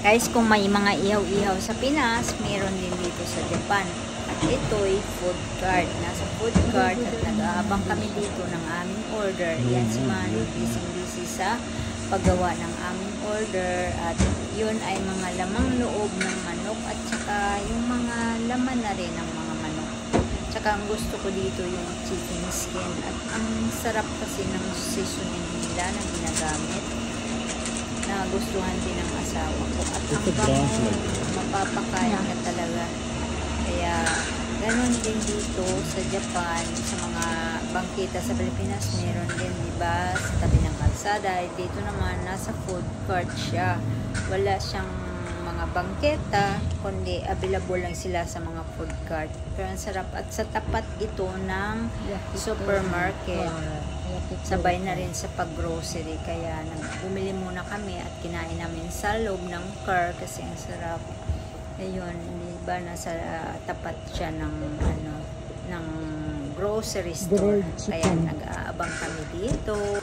Guys, kung may mga ihaw-ihaw sa Pinas, meron din dito sa Japan. At ito'y food cart. Nasa food cart at nag-aabang kami dito ng aming order. Yan si Manny, busy sa paggawa ng aming order. At yun ay mga lamang loob ng manok at saka yung mga laman na rin ng mga manok. Tsaka ang gusto ko dito yung chicken skin. At ang sarap kasi ng seasoning nila na ginagamit. Nagustuhan din ng asawa ko at ang bango, mapapakain ka talaga. Kaya ganon din dito sa Japan, sa mga bangkita sa Pilipinas, meron din diba sa tabi ng kalsada. Dito naman nasa food court siya, wala siyang mga bangketa, kundi available lang sila sa mga food cart. Pero ang sarap at sa tapat ito ng supermarket. Sabay na rin sa pag-grocery, kaya bumili muna kami at kinain namin sa loob ng car kasi ang sarap. Ayun, diba nasa tapat siya ng ng grocery store. Kaya nag-aabang kami dito.